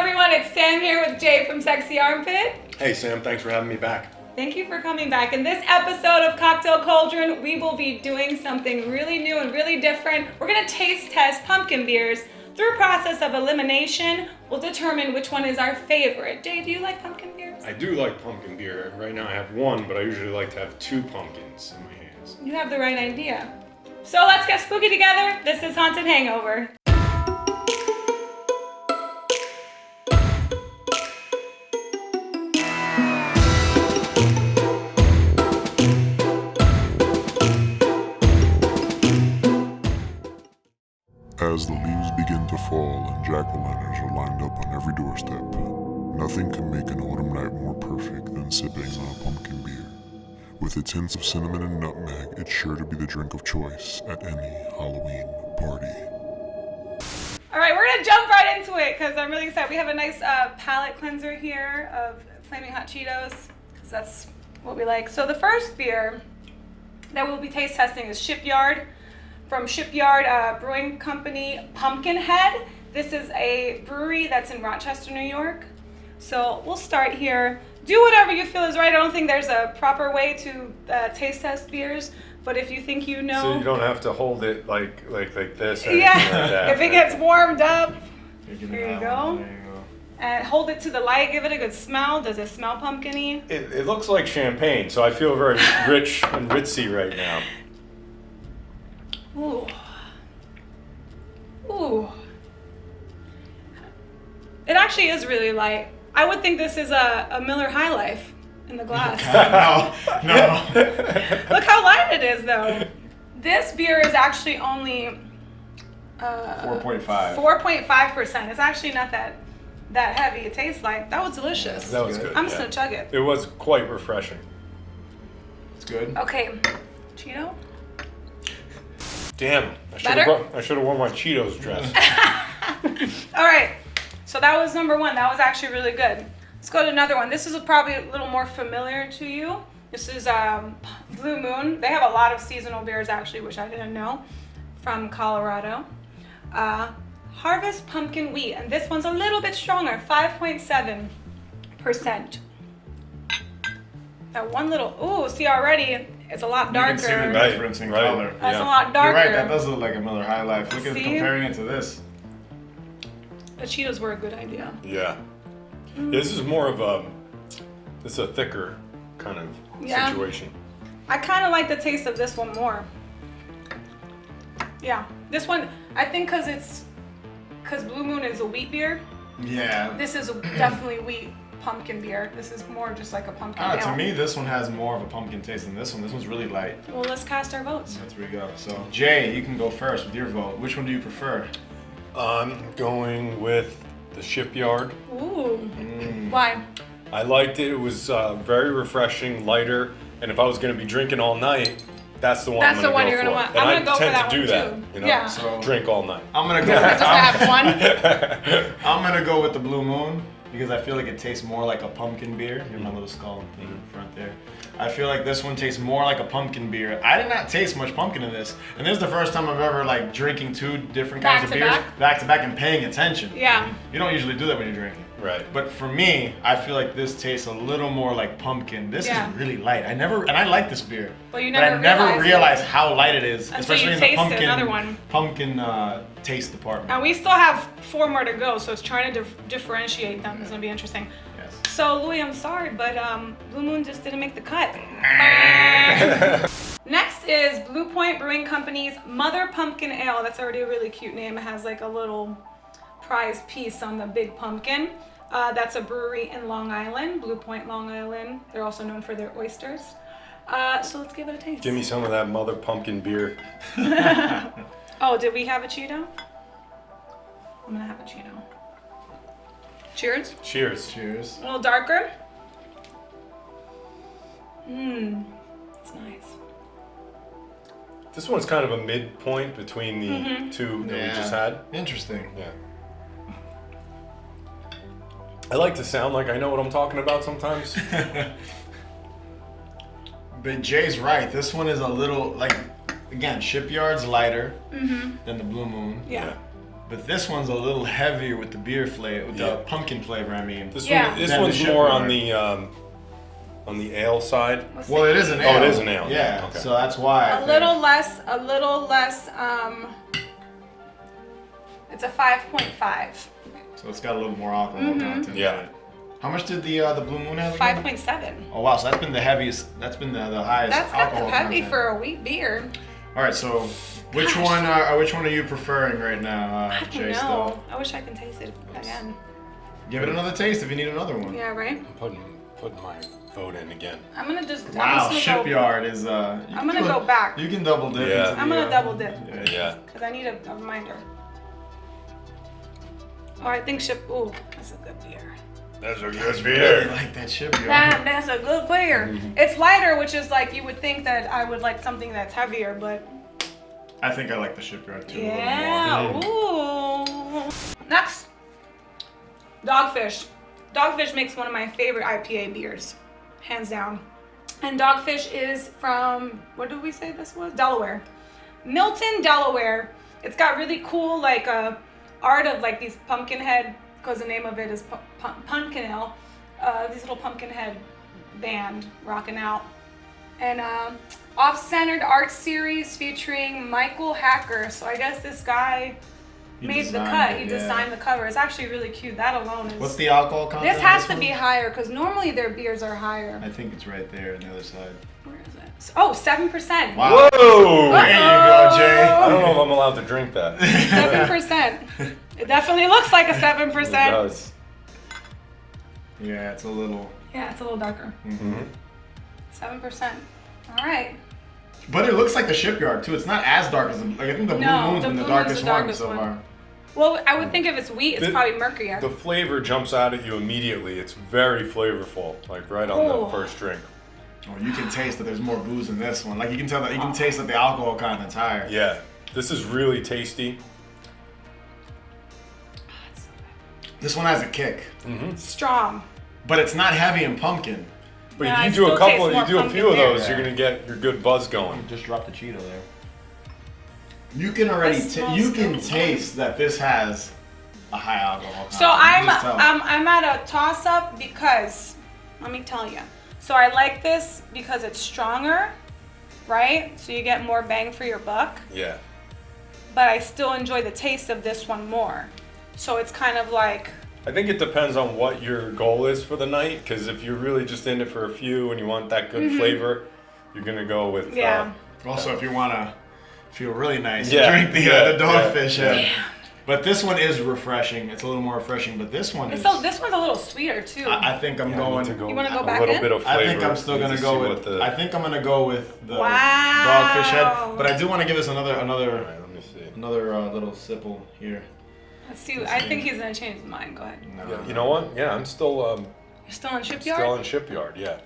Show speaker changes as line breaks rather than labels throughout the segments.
everyone, it's Sam here with Jay from Sexy Armpit.
Hey Sam, thanks for having me back.
Thank you for coming back. In this episode of Cocktail Cauldron, we will be doing something really new and really different. We're gonna taste test pumpkin beers. Through a process of elimination, we'll determine which one is our favorite. Jay, do you like pumpkin beers?
I do like pumpkin beer. Right now I have one, but I usually like to have 2 pumpkins in my hands.
You have the right idea. So let's get spooky together. This is Haunted Hangover.
As the leaves begin to fall and jack-o'-lanterns are lined up on every doorstep, nothing can make an autumn night more perfect than sipping on a pumpkin beer. With its hints of cinnamon and nutmeg, it's sure to be the drink of choice at any Halloween party.
All right, we're gonna jump right into it because I'm really excited. We have a nice palate cleanser here of Flaming Hot Cheetos because that's what we like. So the first beer that we'll be taste testing is Shipyard. From Shipyard Brewing Company, Pumpkin Head. This is a brewery that's in Rochester, New York. So we'll start here. Do whatever you feel is right. I don't think there's a proper way to taste test beers, but if you think you know.
So you don't have to hold it like this. Or
Yeah,
anything like that,
if it gets warmed up,
There
you go.
There you go.
And hold it to the light, give it a good smell. Does it smell pumpkin-y?
It looks like champagne, so I feel very rich and ritzy right now.
Ooh. Ooh. It actually is really light. I would think this is a Miller High Life in the glass.
No.
Look how light it is, though. This beer is actually only
4.5.
4.5%. It's actually not that heavy. It tastes light. That was delicious.
That was good.
I'm just gonna chug it.
It was quite refreshing.
It's good.
Okay, Cheeto.
Damn, I should have worn my Cheetos dress.
All right, so that was number one. That was actually really good. Let's go to another one. This is probably a little more familiar to you. This is Blue Moon. They have a lot of seasonal beers, actually, which I didn't know, from Colorado. Harvest Pumpkin Wheat, and this one's a little bit stronger, 5.7%. That one little, ooh, see already, it's a lot darker.
You can see the difference in
Right.
color.
That's a lot darker.
You're right, that does look like a Miller High Life. Look at
See?
comparing it to this.
The Cheetos were a good idea.
Yeah. This is more of this is a thicker kind of
Yeah.
situation.
I kind of like the taste of this one more. Yeah, this one, I think because Blue Moon is a wheat beer,
Yeah.
this is definitely wheat pumpkin beer. This is more just like a pumpkin ale.
To me, this one has more of a pumpkin taste than this one. This one's really light.
Well, let's cast our votes.
That's where we go. So, Jay, you can go first with your vote. Which one do you prefer?
I'm going with the Shipyard.
Ooh. Why?
I liked it. It was very refreshing, lighter, and if I was going to be drinking all night, that's the one.
That's
I'm
the
gonna
one
go
you're gonna
for.
want.
And
I'm
I
gonna go for
tend
that
to do
one
that,
too.
you know?
Yeah.
So,
Drink all night.
I'm gonna go.
Just have one.
I'm gonna go with the Blue Moon because I feel like it tastes more like a pumpkin beer. Here's my little skull thing in front there. I feel like this one tastes more like a pumpkin beer. I did not taste much pumpkin in this, and this is the first time I've ever like drinking 2 different kinds of beers back to back and paying attention.
Yeah.
You don't usually do that when you're drinking.
Right.
But for me, I feel like this tastes a little more like pumpkin. This
Yeah.
is really light. I like this beer.
But you
But
never
I never
realized
realized how light it is,
Until
especially
you
in the
tasted another one.
pumpkin taste department.
And we still have 4 more to go, so it's trying to differentiate them. It's gonna be interesting.
Yes.
So Louis, I'm sorry, but Blue Moon just didn't make the cut. Next is Blue Point Brewing Company's Mother Pumpkin Ale. That's already a really cute name. It has like a little prize piece on the big pumpkin. That's a brewery in Long Island, Blue Point, Long Island. They're also known for their oysters. So let's give it a taste.
Give me some of that mother pumpkin beer.
Oh, did we have a Cheeto? I'm gonna have a Cheeto. Cheers.
Cheers.
Cheers.
A little darker. It's nice.
This one's kind of a midpoint between the 2 that we just had.
Interesting.
Yeah. I like to sound like I know what I'm talking about sometimes.
But Jay's right. This one is a little like, again, Shipyard's lighter than the Blue Moon.
Yeah.
but this one's a little heavier with the beer flavor, with the pumpkin flavor. I mean,
This
Yeah.
one, this
Than the
one's more
Shipyard.
on the ale side.
well, it is an ale.
Oh, it is an ale.
Yeah,
Okay.
so that's why.
A little less. It's a 5.5.
So it's got a little more alcohol content.
Yeah.
in it. How much did the Blue Moon have? Again?
5.7.
Oh wow, so that's been the heaviest. That's been the highest
That's kind
alcohol
of heavy
content.
for a wheat beer.
All right, so which
Gosh.
which one are you preferring right now,
I don't
Chase?
know. I wish I could taste it again.
Give it another taste if you need another one.
Yeah, right.
Putting my vote in again.
I'm gonna just.
Wow,
I'm just gonna
Shipyard is.
I'm gonna go back.
You can double dip.
Yeah.
into
I'm
the,
gonna double dip.
Yeah.
Because I need a reminder. Oh, I think Ooh, that's a good beer.
That's a
I
good
really
beer.
like that Shipyard.
Damn, that's a good beer. It's lighter, which is like you would think that I would like something that's heavier, but
I think I like the Shipyard too. A
yeah.
little more.
Ooh. Next, Dogfish. Dogfish makes one of my favorite IPA beers, hands down. And Dogfish is from, what did we say this was? Delaware. Milton, Delaware. It's got really cool like art of like these pumpkin head, because the name of it is Pumpkin Ale. These little pumpkin head band rocking out. And off-centered art series featuring Michael Hacker. So I guess this guy
He
made the
designed
cut.
it,
He
yeah.
designed the cover. It's actually really cute. That alone is.
What's the alcohol content?
This has
of
to
one?
be higher because normally their beers are higher.
I think it's right there on the other side.
Where is it? Oh, 7%.
Wow.
Whoa!
There you go, Jay.
I don't know if I'm allowed to drink that.
7%. It definitely looks like a 7%.
It does.
Yeah, it's a little.
Yeah, it's a little darker.
Mm-hmm.
7%. All right.
But it looks like the Shipyard too. It's not as dark as the. Like, I think the Blue
No,
Moon's
the
been the
Blue Moon's
darkest
the
one
darkest
so
one.
far.
Well, I would think if it's wheat, it's
The-
probably murkier.
The flavor jumps out at you immediately. It's very flavorful, like right on
Oh.
the first drink.
Oh, you can taste that there's more booze in this one. Like you can tell that you can taste that the alcohol content's higher.
Yeah, this is really tasty.
This one has a kick,
Strong.
but it's not heavy in pumpkin.
But
Yeah,
if
it
you do a
still tastes
couple,
more
you do a
pumpkin
few of
there.
those,
Yeah.
you're gonna get your good buzz going.
Just drop the Cheeto there. You can already
That smells
you can
good.
taste that this has a high alcohol content.
So
You
I'm
just tell.
I'm at a toss up because let me tell you. So I like this because it's stronger, right? So you get more bang for your buck,
Yeah.
but I still enjoy the taste of this one more. So it's kind of like
I think it depends on what your goal is for the night. Because if you're really just in it for a few and you want that good flavor, you're gonna go with.
Yeah.
Also, if you wanna feel really nice,
Yeah,
drink the
yeah,
Dogfish Head.
yeah.
But this one is refreshing. It's a little more refreshing. But this one is.
so this one's a little sweeter too.
I think I'm
Yeah, I
going.
need to go
You wanna go
a
back
little
in?
bit of flavor.
I think I'm still
Need
gonna
to
go
see
with.
what the.
I think I'm gonna go with the
Wow.
Dogfish Head. But I do want to give this another
All right, let me see.
little sipple here.
Let's see. I think he's gonna change his mind. Go ahead.
No.
Yeah, you know what? Yeah, I'm still
You're still in Shipyard.
still in Shipyard. Yeah,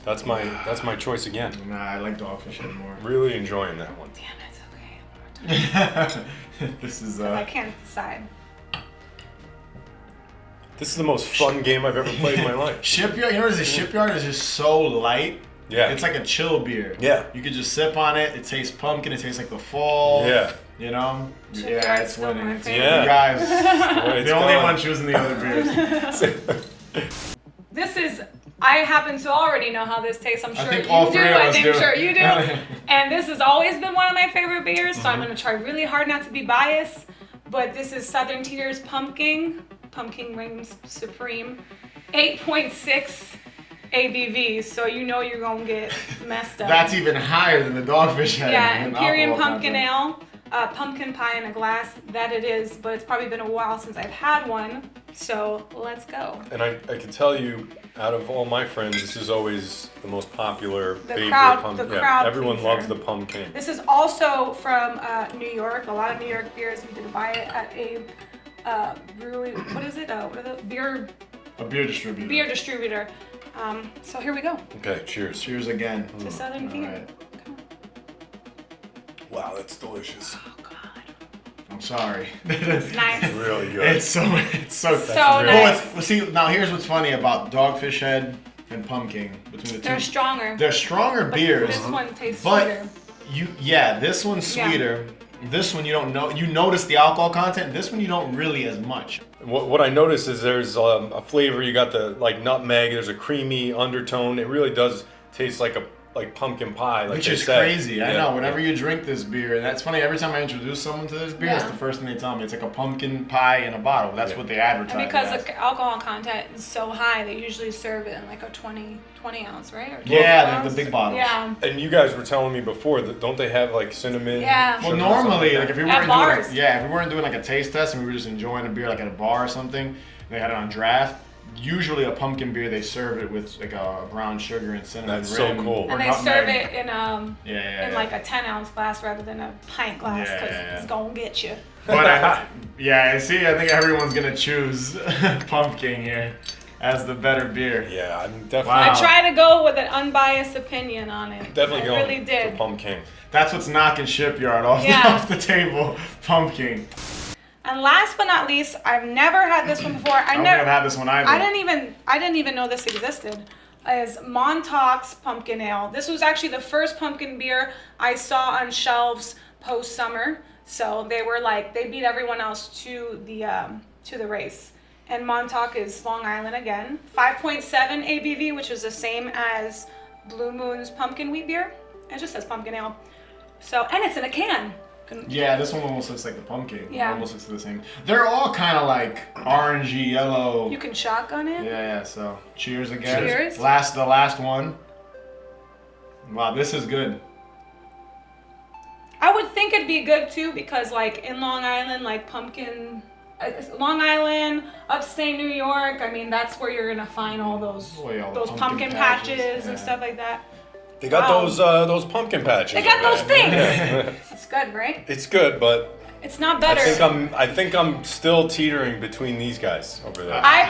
that's my choice again.
Nah, I like Dogfish Head more.
Really enjoying that one.
Damn, it's okay.
This is
I can't decide.
This is the most fun game I've ever played in my life.
Shipyard. You know what it is? Shipyard is just so light.
Yeah.
It's like a chill beer.
Yeah.
You could just sip on it. It tastes pumpkin. It tastes like the fall.
Yeah.
You know?
Shipyard's
Yeah, it's
still
winning.
my
It's
favorite.
Yeah.
You guys,
Well, it's
the only
gone.
one choosing the other beers.
This is. I happen to already know how this tastes. I'm sure
think
you
all
do.
three of
I
us
think
do.
sure you do. And this has always been one of my favorite beers, so I'm gonna try really hard not to be biased. But this is Southern Tier's Pumpkin reigns supreme, 8.6 ABV. So you know you're gonna get messed up.
That's even higher than the Dogfish Head.
Yeah,
in
Imperial
alcohol
Pumpkin
content.
Ale, pumpkin pie in a glass. That it is, but it's probably been a while since I've had one. So let's go.
And I can tell you, out of all my friends, this is always the most popular favorite
crowd-
pumpkin.
the crowd
Everyone
pleaser.
loves the pumpkin.
This is also from New York. A lot of New York beers. We did buy it at a brewery. What is it? What are the beer
A beer distributor.
distributor? So here we go.
Okay, cheers.
Cheers again.
To Southern Tier.
Alright.
Wow, that's delicious.
Oh God,
I'm sorry.
it's nice.
Really good.
It's so
So
really-
nice.
Well, see, now here's what's funny about Dogfish Head and Pumpkin. Between the
They're
two,
stronger.
they're stronger beers.
This one tastes
But
sweeter.
this one's
Yeah.
sweeter. This one you don't know. You notice the alcohol content. This one you don't really as much.
What I noticed is there's a flavor. You got the like nutmeg. There's a creamy undertone. It really does taste like pumpkin pie, like
Which
they
is
said.
crazy. I
Yeah.
know. Whenever you drink this beer, and that's funny. Every time I introduce someone to this beer, it's
Yeah.
the first thing they tell me. It's like a pumpkin pie in a bottle. That's what they advertise.
And because
it as.
the alcohol content is so high, they usually serve it in like a 20 ounce, right? Or 12
Yeah,
ounce.
the big bottles.
Yeah.
And you guys were telling me before that don't they have like cinnamon?
Yeah.
Well,
sugar or
normally,
something
like if we
At
weren't
bars.
doing, if we weren't doing like a taste test and we were just enjoying a beer like at a bar or something, they had it on draft. Usually a pumpkin beer, they serve it with like a brown sugar and cinnamon.
That's so
rim
cool.
or
And they
nutmeg.
serve it in
Yeah.
like a 10 ounce glass rather than a pint glass because
Yeah.
it's gonna get you.
But I see. I think everyone's gonna choose pumpkin here as the better beer.
Yeah, I'm definitely
Wow.
I try to go with an unbiased opinion on it.
definitely
I
going
really did.
for pumpkin.
That's what's knocking Shipyard off,
Yeah.
off the table. Pumpkin.
And last but not least, I've never had this one before.
I don't think I've had this one either.
I didn't even know this existed. Is Montauk's Pumpkin Ale. This was actually the first pumpkin beer I saw on shelves post summer. So they were like they beat everyone else to the race. And Montauk is Long Island again. 5.7 ABV, which is the same as Blue Moon's pumpkin wheat beer. It just says pumpkin ale. So and it's in a can.
Yeah, this one almost looks like the pumpkin.
Yeah.
It almost looks the same. They're all kind of like orangey, yellow.
You can shotgun it.
Yeah. So cheers again.
Cheers.
The last one. Wow, this is good.
I would think it'd be good too because like in Long Island, like Long Island, upstate New York. I mean, that's where you're gonna find all those
Oh, yeah, all the
those
pumpkin
pumpkin
patches,
patches
yeah.
and stuff like that.
They got
Wow.
those pumpkin patches.
They got those
over there.
things. It's good, right?
It's good, but
It's not better.
I think I'm still teetering between these guys over there.
I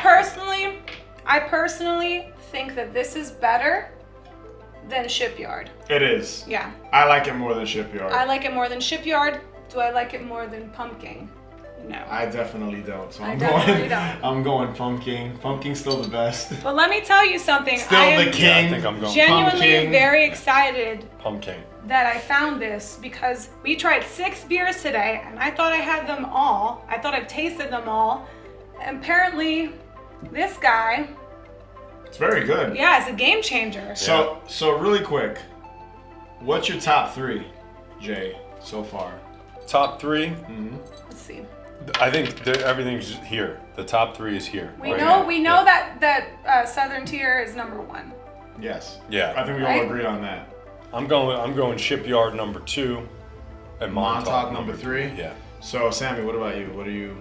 personally think that this is better than Shipyard.
It is.
Yeah,
I like it more than Shipyard.
I like it more than Shipyard. Do I like it more than Pumpkin? No.
I definitely don't. So
I
I'm
definitely
going.
don't.
I'm going pumpkin. Pumpkin's still the best.
But let me tell you something.
Still
I
the
am
king.
I think I'm going
genuinely
pumpkin.
very excited
pumpkin.
that I found this because we tried 6 beers today and I thought I had them all. I thought I've tasted them all. And apparently, this guy,
It's very good.
yeah, is a game changer.
So really quick, what's your top 3, Jay, so far?
Top 3.
Let's see.
I think everything's here. The top 3 is here.
We
right
know
here.
we know
Yeah.
that Southern Tier is number 1.
Yes.
Yeah.
I think we
Right?
all agree on that.
I'm going Shipyard number 2, and
Montauk
Montauk
number 3?
Yeah.
So Sammy, what about you? What are you?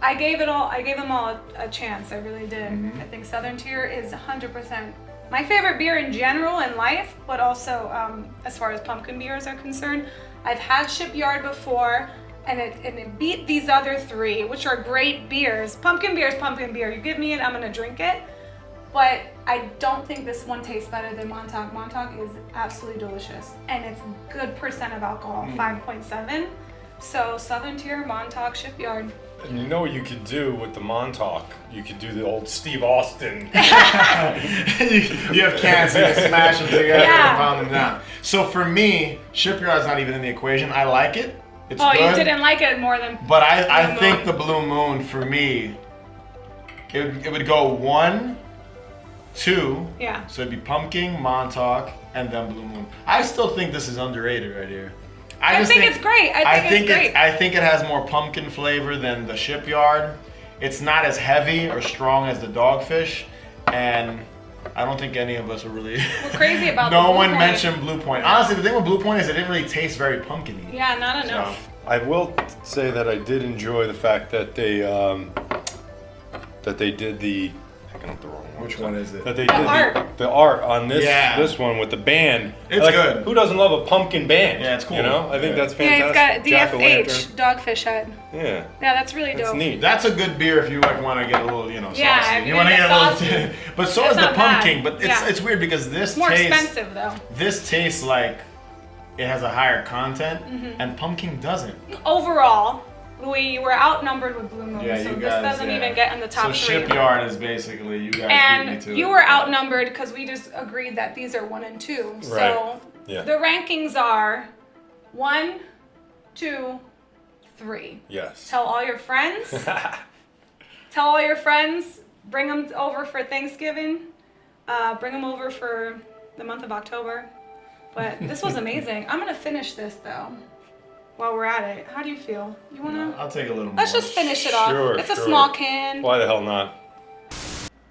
I gave them all a chance. I really did.
Mm-hmm.
I think Southern Tier is 100% my favorite beer in general in life, but also as far as pumpkin beers are concerned. I've had Shipyard before, and it beat these other 3, which are great beers. Pumpkin beer is pumpkin beer. You give me it, I'm gonna drink it. But I don't think this one tastes better than Montauk. Montauk is absolutely delicious, and it's good percent of alcohol, 5.7. So Southern Tier, Montauk, Shipyard.
And you know what you could do with the Montauk? You could do the old Steve Austin.
you have cans, so you can smash them together
Yeah.
and pound them down. So for me, Shipyard's not even in the equation. I like it. It's
Oh,
good.
you didn't like it more than.
But I
Blue
think
Moon.
the Blue Moon for me, it would go 1, 2.
Yeah.
So it'd be Pumpkin, Montauk, and then Blue Moon. I still think this is underrated right here.
I
just
think it's great. I think it's great.
I think it has more pumpkin flavor than the Shipyard. It's not as heavy or strong as the Dogfish, and I don't think any of us are really.
We're crazy about
No
the Blue
one
Point.
mentioned Blue Point. Honestly, the thing with Blue Point is it didn't really taste very pumpkin-y.
Yeah, not enough.
I will say that I did enjoy the fact that they did the. I got the wrong one.
Which one is it?
That they
The
did
art.
the art on this
Yeah.
this one with the band.
It's good.
Who doesn't love a pumpkin band?
Yeah, it's cool.
You know, I think
Yeah.
that's
Yeah, it's
fantastic.
got DFH,
Jack-o'-lantern.
Dogfish Head.
Yeah,
Yeah, that's really
that's
dope.
neat.
That's a good beer if you like want to get a little, saucy.
Yeah, if
you
you're
want to
gonna
get a
get
little.
saucy.
But so
It's
is the
not bad.
pumpkin. But
Yeah.
it's weird because this
It's more
tastes.
expensive though.
This tastes like it has a higher content,
Mm-hmm.
and pumpkin doesn't.
Overall, we were outnumbered with Blue Moon,
Yeah,
so
you
this
guys.
doesn't
yeah.
even get in the top
So
3.
Shipyard is basically you guys beat me
And
to
you
it.
were outnumbered because we just agreed that these are 1 and 2. So
Yeah.
The rankings are 1, 2, 3.
Yes.
Tell all your friends. Tell all your friends. Bring them over for Thanksgiving. Bring them over for the month of October. But this was amazing. I'm gonna finish this though. While we're at it, how do you feel? You wanna?
I'll take a little more.
Let's just finish it off.
Sure,
It's a
sure.
small can.
Why the hell not?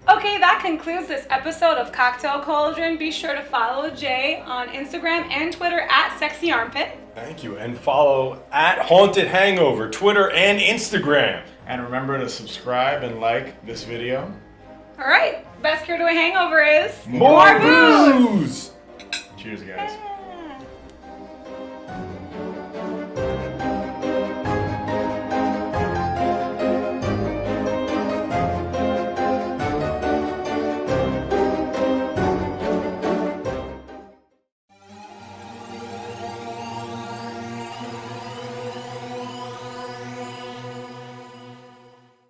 Okay, that concludes this episode of Cocktail Cauldron. Be sure to follow Jay on Instagram and Twitter at Sexy Armpit.
Thank you. And follow at Haunted Hangover, Twitter and Instagram.
And remember to subscribe and like this video.
All right, best cure to a hangover is
More booze!
Cheers, guys.